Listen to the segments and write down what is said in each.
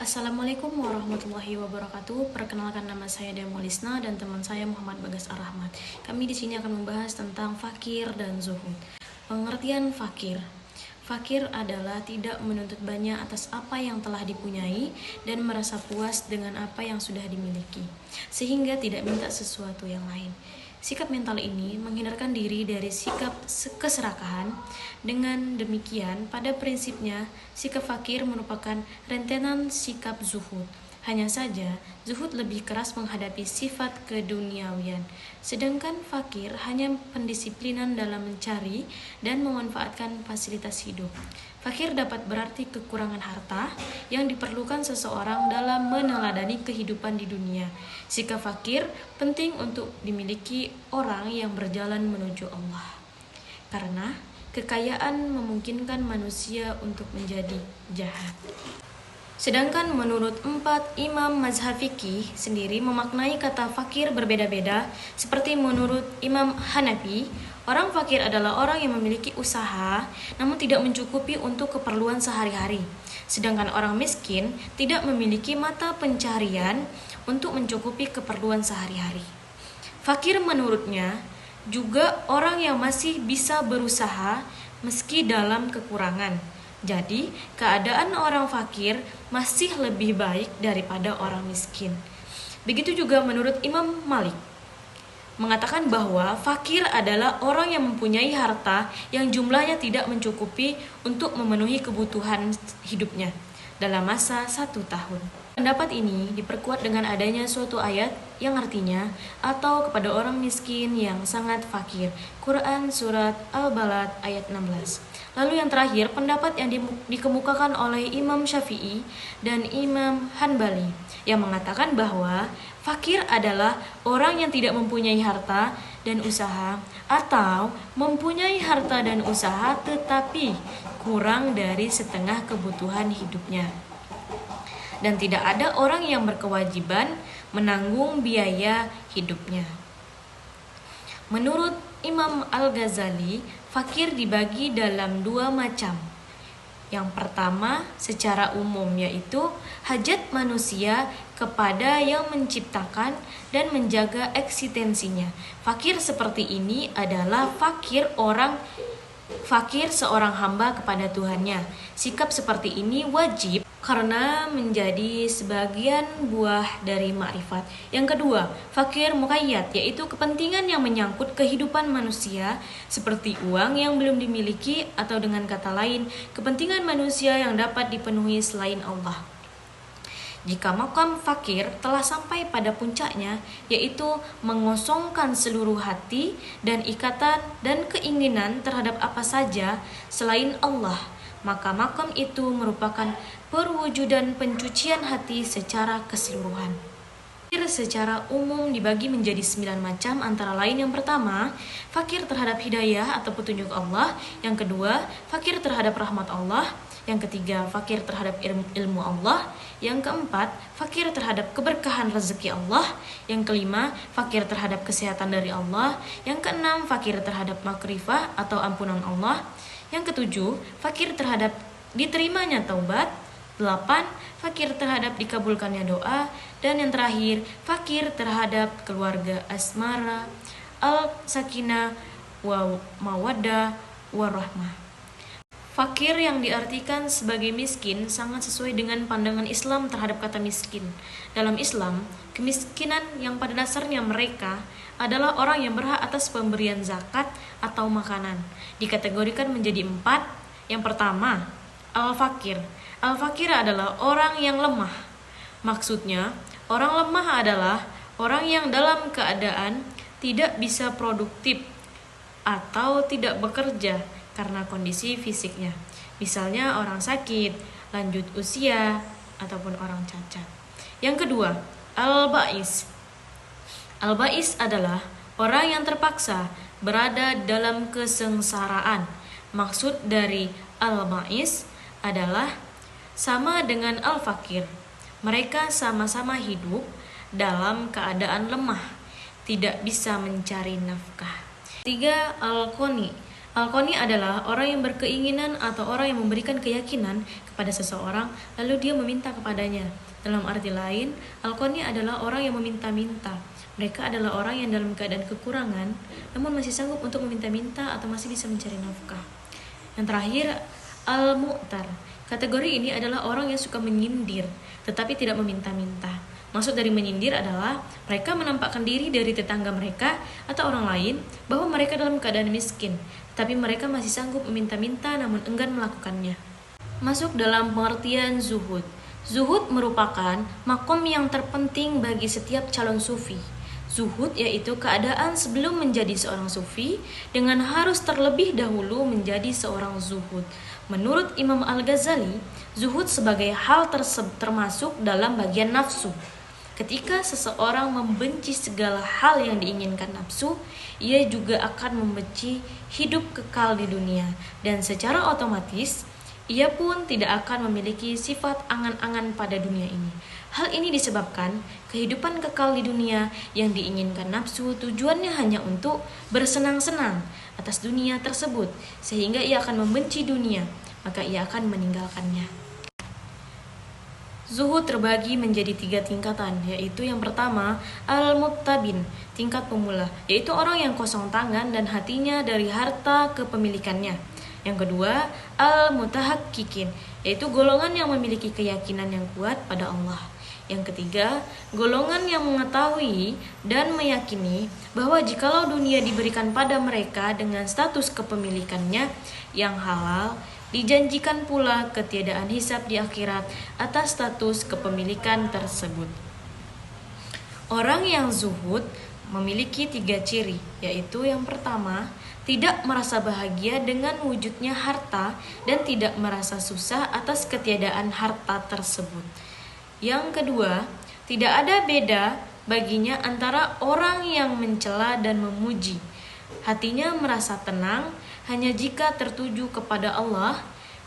Assalamualaikum warahmatullahi wabarakatuh. Perkenalkan, nama saya Demolisna dan teman saya Muhammad Bagas Ar-Rahmat. Kami di sini akan membahas tentang fakir dan zuhud. Pengertian fakir. Fakir adalah tidak menuntut banyak atas apa yang telah dipunyai dan merasa puas dengan apa yang sudah dimiliki, sehingga tidak minta sesuatu yang lain. Sikap mental ini menghindarkan diri dari sikap keserakahan. Dengan demikian, pada prinsipnya, sikap fakir merupakan rentetan sikap zuhud. Hanya saja, zuhud lebih keras menghadapi sifat keduniawian, sedangkan fakir hanya pendisiplinan dalam mencari dan memanfaatkan fasilitas hidup. Fakir dapat berarti kekurangan harta yang diperlukan seseorang dalam meneladani kehidupan di dunia. Sikap fakir penting untuk dimiliki orang yang berjalan menuju Allah, karena kekayaan memungkinkan manusia untuk menjadi jahat. Sedangkan menurut 4 imam mazhab fikih sendiri memaknai kata fakir berbeda-beda. Seperti menurut Imam Hanafi, orang fakir adalah orang yang memiliki usaha namun tidak mencukupi untuk keperluan sehari-hari. Sedangkan orang miskin tidak memiliki mata pencarian untuk mencukupi keperluan sehari-hari. Fakir menurutnya juga orang yang masih bisa berusaha meski dalam kekurangan. Jadi, keadaan orang fakir masih lebih baik daripada orang miskin. Begitu juga menurut Imam Malik, mengatakan bahwa fakir adalah orang yang mempunyai harta yang jumlahnya tidak mencukupi untuk memenuhi kebutuhan hidupnya dalam masa 1 tahun. Pendapat ini diperkuat dengan adanya suatu ayat yang artinya atau kepada orang miskin yang sangat fakir. Quran Surat Al-Balad ayat 16. Lalu yang terakhir, pendapat yang dikemukakan oleh Imam Syafi'i dan Imam Hanbali yang mengatakan bahwa fakir adalah orang yang tidak mempunyai harta dan usaha, atau mempunyai harta dan usaha tetapi kurang dari setengah kebutuhan hidupnya, dan tidak ada orang yang berkewajiban menanggung biaya hidupnya. Menurut Imam Al-Ghazali, fakir dibagi dalam 2 macam. Yang pertama secara umum, yaitu hajat manusia kepada yang menciptakan dan menjaga eksistensinya. Fakir seperti ini adalah fakir seorang hamba kepada Tuhannya. Sikap seperti ini wajib karena menjadi sebagian buah dari makrifat. Yang kedua, fakir muqayyad, yaitu kepentingan yang menyangkut kehidupan manusia seperti uang yang belum dimiliki, atau dengan kata lain, kepentingan manusia yang dapat dipenuhi selain Allah. Jika makam fakir telah sampai pada puncaknya, yaitu mengosongkan seluruh hati dan ikatan dan keinginan terhadap apa saja selain Allah, maka makam itu merupakan perwujudan pencucian hati secara keseluruhan. Fakir secara umum dibagi menjadi 9 macam, antara lain yang pertama, fakir terhadap hidayah atau petunjuk Allah. Yang kedua, fakir terhadap rahmat Allah. Yang ketiga, fakir terhadap ilmu Allah. Yang keempat, fakir terhadap keberkahan rezeki Allah. Yang kelima, fakir terhadap kesehatan dari Allah. Yang keenam, fakir terhadap makrifah atau ampunan Allah. Yang ketujuh, fakir terhadap diterimanya taubat. 8. Fakir terhadap dikabulkannya doa. Dan yang terakhir, fakir terhadap keluarga asmara, al-sakinah, wa mawaddah, warahmah. Fakir yang diartikan sebagai miskin sangat sesuai dengan pandangan Islam terhadap kata miskin. Dalam Islam, kemiskinan yang pada dasarnya mereka adalah orang yang berhak atas pemberian zakat atau makanan, dikategorikan menjadi 4. Yang pertama, al-fakir. Al-fakir adalah orang yang lemah. Maksudnya, orang lemah adalah orang yang dalam keadaan tidak bisa produktif atau tidak bekerja karena kondisi fisiknya. Misalnya orang sakit, lanjut usia, ataupun orang cacat. Yang kedua, al-ba'is. Al-ba'is adalah orang yang terpaksa berada dalam kesengsaraan. Maksud dari al-ba'is adalah sama dengan al-fakir. Mereka sama-sama hidup dalam keadaan lemah, tidak bisa mencari nafkah. 3. Al-qani. Al-qani adalah orang yang berkeinginan atau orang yang memberikan keyakinan kepada seseorang lalu dia meminta kepadanya. Dalam arti lain, Al-qani adalah orang yang meminta-minta. Mereka adalah orang yang dalam keadaan kekurangan namun masih sanggup untuk meminta-minta atau masih bisa mencari nafkah. Yang terakhir, Al-mu'tar. Kategori ini adalah orang yang suka menyindir tetapi tidak meminta-minta. Maksud dari menyindir adalah mereka menampakkan diri dari tetangga mereka atau orang lain bahwa mereka dalam keadaan miskin, tapi mereka masih sanggup meminta-minta namun enggan melakukannya. Masuk dalam pengertian zuhud. Zuhud merupakan makom yang terpenting bagi setiap calon sufi. Zuhud yaitu keadaan sebelum menjadi seorang sufi dengan harus terlebih dahulu menjadi seorang zuhud. Menurut Imam Al-Ghazali, zuhud sebagai hal termasuk dalam bagian nafsu. Ketika seseorang membenci segala hal yang diinginkan nafsu, ia juga akan membenci hidup kekal di dunia. Dan secara otomatis, ia pun tidak akan memiliki sifat angan-angan pada dunia ini. Hal ini disebabkan kehidupan kekal di dunia yang diinginkan nafsu tujuannya hanya untuk bersenang-senang atas dunia tersebut, sehingga ia akan membenci dunia, maka ia akan meninggalkannya. Zuhud terbagi menjadi 3 tingkatan, yaitu yang pertama, al-muttabin, tingkat pemula, yaitu orang yang kosong tangan dan hatinya dari harta kepemilikannya. Yang kedua, al-mutahakkikin, yaitu golongan yang memiliki keyakinan yang kuat pada Allah. Yang ketiga, golongan yang mengetahui dan meyakini bahwa jikalau dunia diberikan pada mereka dengan status kepemilikannya yang halal, dijanjikan pula ketiadaan hisab di akhirat atas status kepemilikan tersebut. Orang yang zuhud memiliki 3 ciri, yaitu yang pertama, tidak merasa bahagia dengan wujudnya harta dan tidak merasa susah atas ketiadaan harta tersebut. Yang kedua, tidak ada beda baginya antara orang yang mencela dan memuji. Hatinya merasa tenang hanya jika tertuju kepada Allah,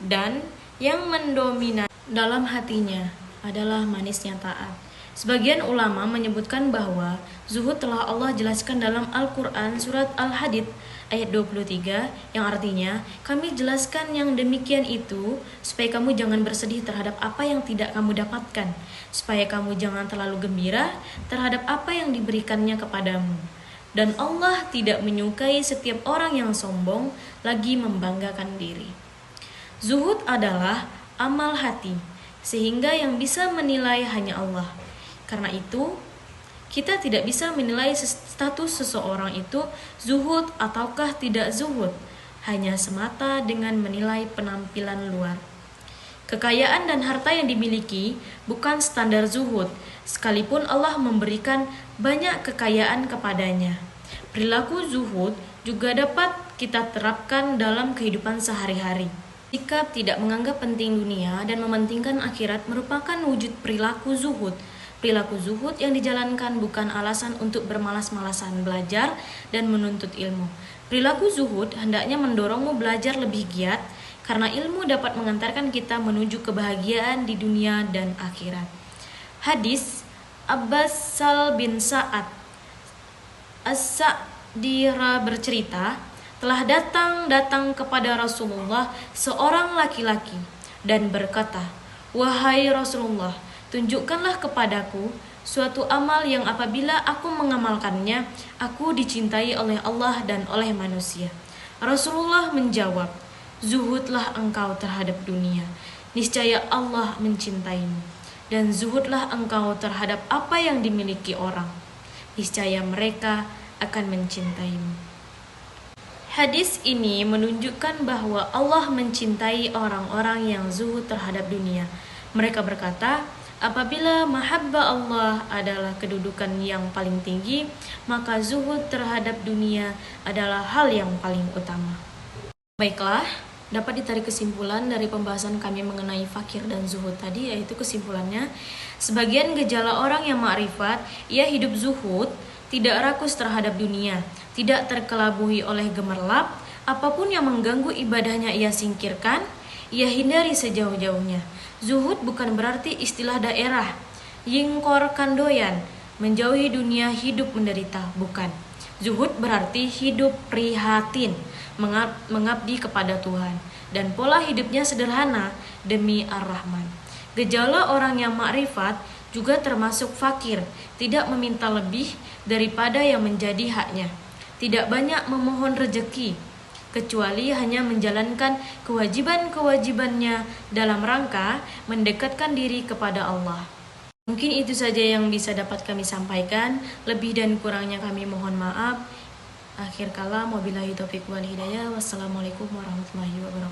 dan yang mendominasi dalam hatinya adalah manisnya taat. Sebagian ulama menyebutkan bahwa zuhud telah Allah jelaskan dalam Al-Quran surat Al-Hadid ayat 23 yang artinya, kami jelaskan yang demikian itu supaya kamu jangan bersedih terhadap apa yang tidak kamu dapatkan, supaya kamu jangan terlalu gembira terhadap apa yang diberikannya kepadamu. Dan Allah tidak menyukai setiap orang yang sombong lagi membanggakan diri. Zuhud adalah amal hati, sehingga yang bisa menilai hanya Allah. Karena itu, kita tidak bisa menilai status seseorang itu zuhud ataukah tidak zuhud, hanya semata dengan menilai penampilan luar. Kekayaan dan harta yang dimiliki bukan standar zuhud, sekalipun Allah memberikan banyak kekayaan kepadanya. Perilaku zuhud juga dapat kita terapkan dalam kehidupan sehari-hari. Sikap tidak menganggap penting dunia dan mementingkan akhirat merupakan wujud perilaku zuhud. Perilaku zuhud yang dijalankan bukan alasan untuk bermalas-malasan belajar dan menuntut ilmu. Perilaku zuhud hendaknya mendorongmu belajar lebih giat, karena ilmu dapat mengantarkan kita menuju kebahagiaan di dunia dan akhirat. Hadis Abbas bin Sa'ad As-Sa'dira bercerita, telah datang kepada Rasulullah seorang laki-laki dan berkata, "Wahai Rasulullah, tunjukkanlah kepadaku suatu amal yang apabila aku mengamalkannya, aku dicintai oleh Allah dan oleh manusia." Rasulullah menjawab, "Zuhudlah engkau terhadap dunia, niscaya Allah mencintaimu. Dan zuhudlah engkau terhadap apa yang dimiliki orang, niscaya mereka akan mencintaimu." Hadis ini menunjukkan bahwa Allah mencintai orang-orang yang zuhud terhadap dunia. Mereka berkata, apabila mahabbah Allah adalah kedudukan yang paling tinggi, maka zuhud terhadap dunia adalah hal yang paling utama. Baiklah, dapat ditarik kesimpulan dari pembahasan kami mengenai fakir dan zuhud tadi, yaitu kesimpulannya, sebagian gejala orang yang ma'rifat, ia hidup zuhud, tidak rakus terhadap dunia, tidak terkelabui oleh gemerlap, apapun yang mengganggu ibadahnya ia singkirkan, ia hindari sejauh-jauhnya. Zuhud bukan berarti istilah daerah, yingkor kandoyan, menjauhi dunia hidup menderita, bukan. Zuhud berarti hidup prihatin, mengabdi kepada Tuhan, dan pola hidupnya sederhana demi Ar-Rahman. Gejala orang yang makrifat juga termasuk fakir, tidak meminta lebih daripada yang menjadi haknya, tidak banyak memohon rejeki, kecuali hanya menjalankan kewajiban-kewajibannya dalam rangka mendekatkan diri kepada Allah. Mungkin itu saja yang bisa dapat kami sampaikan. Lebih dan kurangnya kami mohon maaf. Akhir kala, wabillahi taufiq wal hidayah. Wassalamualaikum warahmatullahi wabarakatuh.